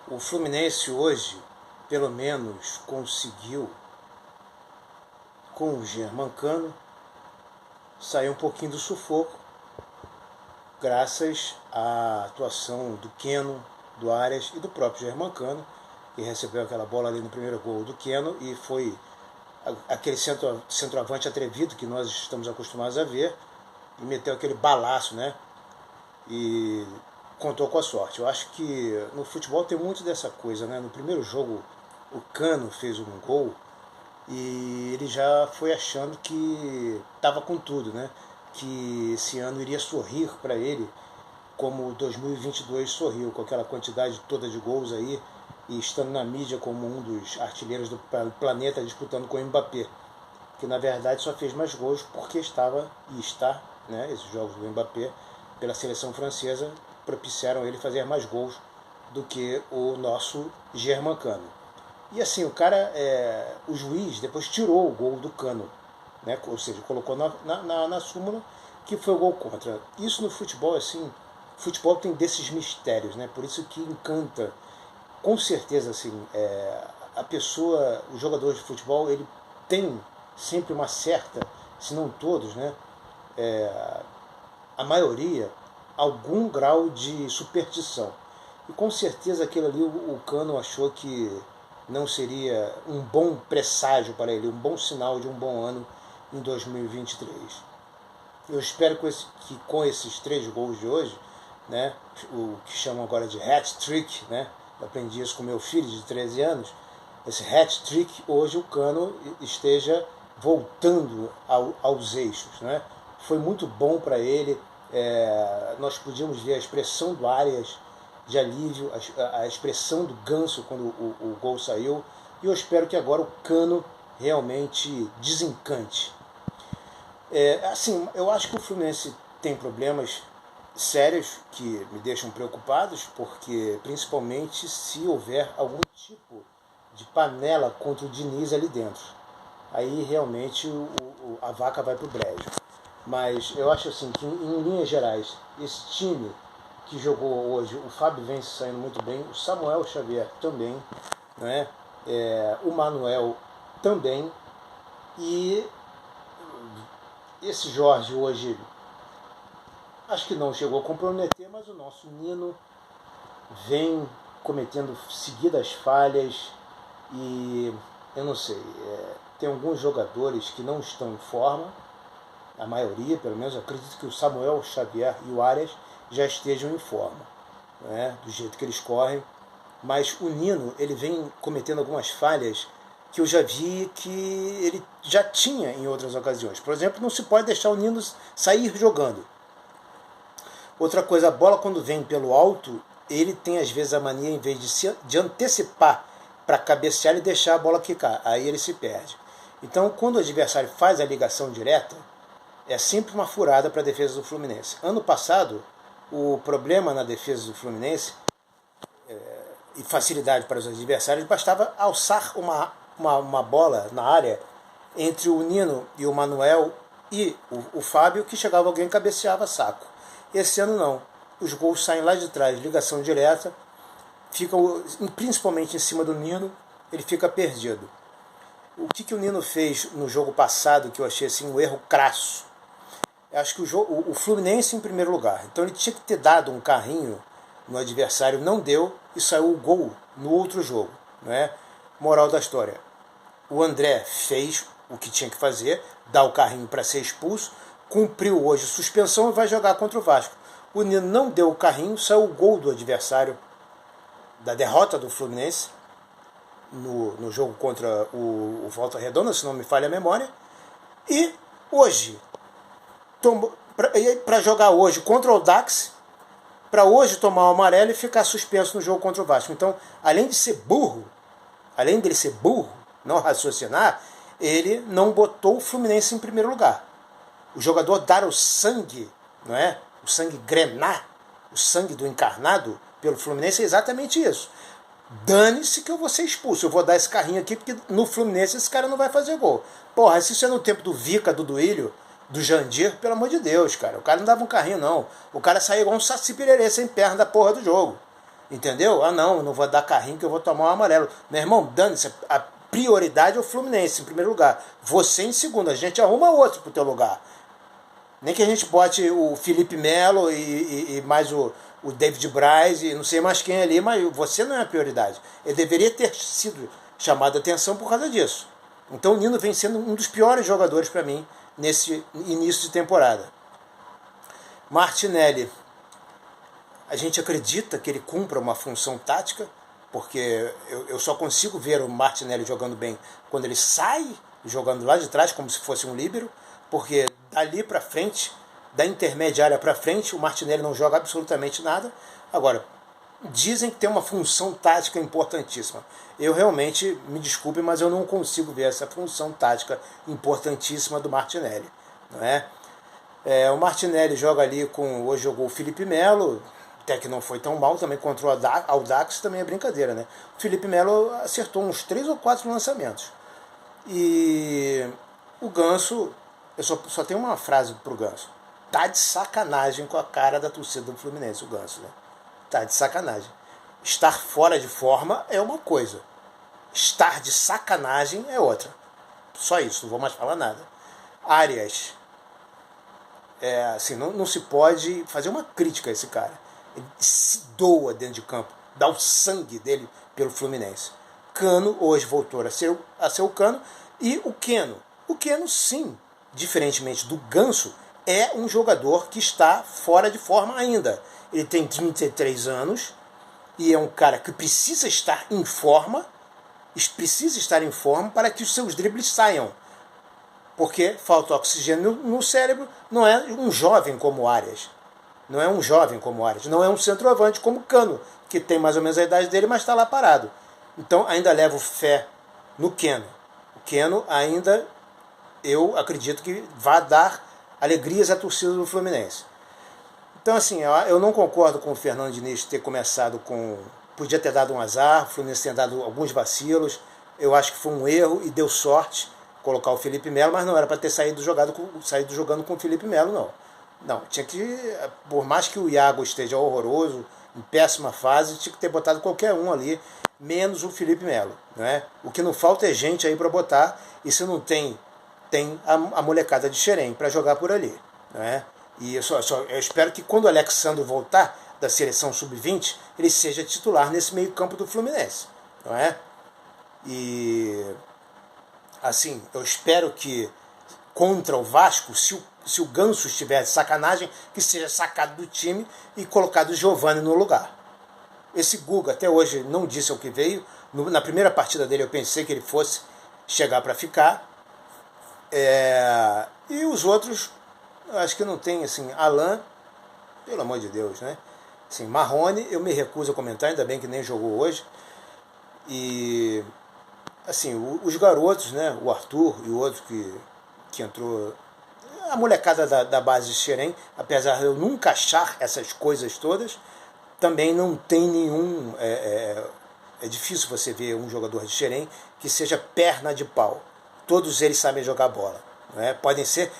O Fluminense hoje, pelo menos, conseguiu, com o Germancano, sair um pouquinho do sufoco, graças à atuação do Keno, do Arias e do próprio Germancano, que recebeu aquela bola ali no primeiro gol do Keno e foi aquele centroavante atrevido que nós estamos acostumados a ver, e meteu aquele balaço, né? E contou com a sorte. Eu acho que no futebol tem muito dessa coisa, né? No primeiro jogo o Cano fez um gol e ele já foi achando que estava com tudo, né? Que esse ano iria sorrir para ele como 2022 sorriu, com aquela quantidade toda de gols aí e estando na mídia como um dos artilheiros do planeta disputando com o Mbappé, que na verdade só fez mais gols porque estava e está, né? Esses jogos do Mbappé pela seleção francesa propiciaram ele fazer mais gols do que o nosso Germancano. E assim, o cara, o juiz depois tirou o gol do Cano, né? Ou seja, colocou na súmula que foi o gol contra. Isso no futebol, assim, futebol tem desses mistérios, né? Por isso que encanta, com certeza, assim, a pessoa, o jogador de futebol, ele tem sempre uma certa, se não todos, né? A maioria, algum grau de superstição. E com certeza aquilo ali o Cano achou que não seria um bom presságio para ele, um bom sinal de um bom ano em 2023. Eu espero que com esses 3 gols de hoje, né, o que chamam agora de hat-trick, né, eu aprendi isso com meu filho de 13 anos, esse hat-trick, hoje o Cano esteja voltando aos eixos, né? Foi muito bom para ele. Nós podíamos ver a expressão do Arias de alívio, a expressão do Ganso quando o gol saiu, e eu espero que agora o Cano realmente desencante. Assim, eu acho que o Fluminense tem problemas sérios que me deixam preocupados, porque principalmente se houver algum tipo de panela contra o Diniz ali dentro. Aí realmente a vaca vai pro brejo. Mas eu acho assim que em linhas gerais, esse time que jogou hoje, o Fábio vem se saindo muito bem, o Samuel Xavier também, né? O Manuel também, e esse Jorge hoje acho que não chegou a comprometer, mas o nosso Nino vem cometendo seguidas falhas e eu não sei, tem alguns jogadores que não estão em forma, a maioria, pelo menos, eu acredito que o Samuel Xavier e o Arias já estejam em forma, né, do jeito que eles correm, mas o Nino, ele vem cometendo algumas falhas que eu já vi que ele já tinha em outras ocasiões. Por exemplo, não se pode deixar o Nino sair jogando. Outra coisa, a bola quando vem pelo alto, ele tem às vezes a mania, em vez de antecipar para cabecear e deixar a bola quicar, aí ele se perde. Então, quando o adversário faz a ligação direta, é sempre uma furada para a defesa do Fluminense. Ano passado, o problema na defesa do Fluminense e facilidade para os adversários, bastava alçar uma bola na área entre o Nino e o Manuel e o Fábio, que chegava alguém e cabeceava saco. Esse ano não. Os gols saem lá de trás, ligação direta, ficam principalmente em cima do Nino, ele fica perdido. O que o Nino fez no jogo passado, que eu achei assim, um erro crasso? Eu acho que o Fluminense em primeiro lugar. Então ele tinha que ter dado um carrinho no adversário, não deu, e saiu o gol no outro jogo. Né? Moral da história. O André fez o que tinha que fazer, dar o carrinho para ser expulso, cumpriu hoje suspensão e vai jogar contra o Vasco. O Nino não deu o carrinho, saiu o gol do adversário, da derrota do Fluminense, no jogo contra o Volta Redonda, se não me falha a memória, e hoje, para jogar hoje contra o Dax, para hoje tomar o amarelo e ficar suspenso no jogo contra o Vasco. Então, além dele ser burro, não raciocinar, ele não botou o Fluminense em primeiro lugar. O jogador dar o sangue, não é? O sangue grenar, o sangue do encarnado pelo Fluminense é exatamente isso. Dane-se que eu vou ser expulso, eu vou dar esse carrinho aqui, porque no Fluminense esse cara não vai fazer gol. Porra, se isso é no tempo do Vica, do Duílio, do Jandir, pelo amor de Deus, cara. O cara não dava um carrinho, não. O cara saía igual um saci pererê sem perna da porra do jogo. Entendeu? Ah, não, eu não vou dar carrinho que eu vou tomar um amarelo. Meu irmão, dane-se, a prioridade é o Fluminense em primeiro lugar. Você em segundo, a gente arruma outro pro teu lugar. Nem que a gente bote o Felipe Melo e mais o David Braz e não sei mais quem ali, mas você não é a prioridade. Ele deveria ter sido chamado a atenção por causa disso. Então o Nino vem sendo um dos piores jogadores para mim nesse início de temporada. Martinelli, a gente acredita que ele cumpra uma função tática, porque eu só consigo ver o Martinelli jogando bem quando ele sai jogando lá de trás, como se fosse um líbero, porque dali para frente, da intermediária para frente, o Martinelli não joga absolutamente nada. Agora, dizem que tem uma função tática importantíssima. Eu realmente, me desculpe, mas eu não consigo ver essa função tática importantíssima do Martinelli. Não é? O Martinelli joga ali com... Hoje jogou o Felipe Melo, até que não foi tão mal, também contra o Audax, também é brincadeira, né? O Felipe Melo acertou uns 3 ou 4 lançamentos. E o Ganso, eu só tenho uma frase pro Ganso. Tá de sacanagem com a cara da torcida do Fluminense, o Ganso, né? Tá de sacanagem. Estar fora de forma é uma coisa. Estar de sacanagem é outra. Só isso, não vou mais falar nada. Arias. Assim, não se pode fazer uma crítica a esse cara. Ele se doa dentro de campo, dá o sangue dele pelo Fluminense. Cano hoje voltou a ser o Cano. E o Keno. O Keno, sim, diferentemente do Ganso, é um jogador que está fora de forma ainda. Ele tem 33 anos e é um cara que precisa estar em forma para que os seus dribles saiam. Porque falta oxigênio no cérebro, não é um jovem como o Arias. Não é um jovem como o Arias. Não é um centroavante como o Cano, que tem mais ou menos a idade dele, mas está lá parado. Então ainda levo fé no Keno. O Keno ainda, eu acredito que vai dar alegrias à torcida do Fluminense. Então assim, eu não concordo com o Fernando Diniz ter começado com... Podia ter dado um azar, o Fluminense ter dado alguns vacilos. Eu acho que foi um erro e deu sorte colocar o Felipe Melo, mas não era para ter saído jogando com o Felipe Melo, não. Não, tinha que, por mais que o Iago esteja horroroso, em péssima fase, tinha que ter botado qualquer um ali, menos o Felipe Melo. Né? O que não falta é gente aí para botar, e se não tem a molecada de Xerém para jogar por ali. Né? E eu espero que quando o Alexandre voltar da seleção sub-20, ele seja titular nesse meio campo do Fluminense. Não é? E assim, eu espero que contra o Vasco, se o Ganso estiver de sacanagem, que seja sacado do time e colocado o Giovani no lugar. Esse Guga até hoje não disse o que veio. Na primeira partida dele eu pensei que ele fosse chegar para ficar. E os outros, acho que não tem, assim, Alan, pelo amor de Deus, né? Assim, Marrone, eu me recuso a comentar, ainda bem que nem jogou hoje. E assim, os garotos, né? O Arthur e o outro que entrou, a molecada da base de Xerém, apesar de eu nunca achar essas coisas todas, também não tem nenhum... É difícil você ver um jogador de Xerém que seja perna de pau. Todos eles sabem jogar bola. Né? Pode ser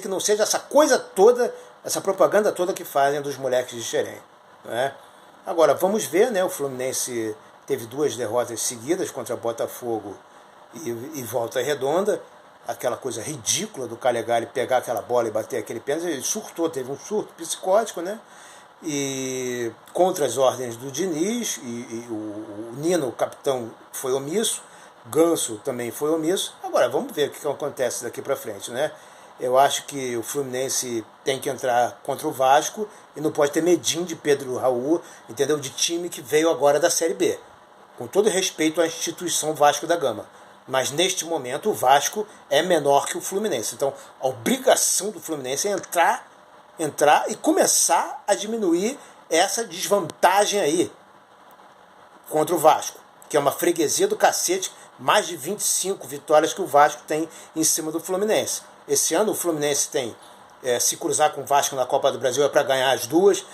que não seja essa coisa toda, essa propaganda toda que fazem dos moleques de Xerém. Né? Agora, vamos ver, né? O Fluminense teve 2 derrotas seguidas contra Botafogo e Volta Redonda. Aquela coisa ridícula do Calegari pegar aquela bola e bater aquele pênalti. Ele surtou, teve um surto psicótico, né? E contra as ordens do Diniz, e o Nino, o capitão, foi omisso, Ganso também foi omisso. Agora, vamos ver o que acontece daqui para frente, né? Eu acho que o Fluminense tem que entrar contra o Vasco e não pode ter medinho de Pedro Raul, entendeu? De time que veio agora da Série B. Com todo respeito à instituição Vasco da Gama. Mas neste momento o Vasco é menor que o Fluminense. Então a obrigação do Fluminense é entrar e começar a diminuir essa desvantagem aí contra o Vasco, que é uma freguesia do cacete, mais de 25 vitórias que o Vasco tem em cima do Fluminense. Esse ano o Fluminense tem, se cruzar com o Vasco na Copa do Brasil é para ganhar as 2,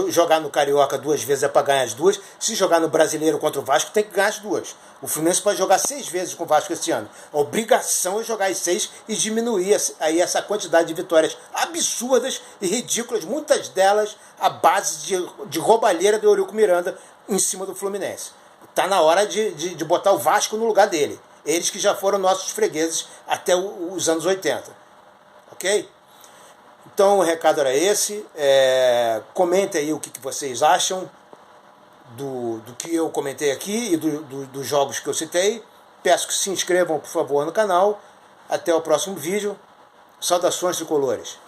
jogar no Carioca 2 vezes é para ganhar as duas. Se jogar no Brasileiro contra o Vasco, tem que ganhar as duas. O Fluminense pode jogar 6 vezes com o Vasco esse ano. A obrigação é jogar as 6 e diminuir aí essa quantidade de vitórias absurdas e ridículas, muitas delas à base de roubalheira do Eurico Miranda em cima do Fluminense. Tá na hora de botar o Vasco no lugar dele. Eles que já foram nossos fregueses até os anos 80. Ok? Então o recado era esse. Comentem aí o que vocês acham do que eu comentei aqui e dos jogos que eu citei. Peço que se inscrevam, por favor, no canal. Até o próximo vídeo. Saudações tricolores.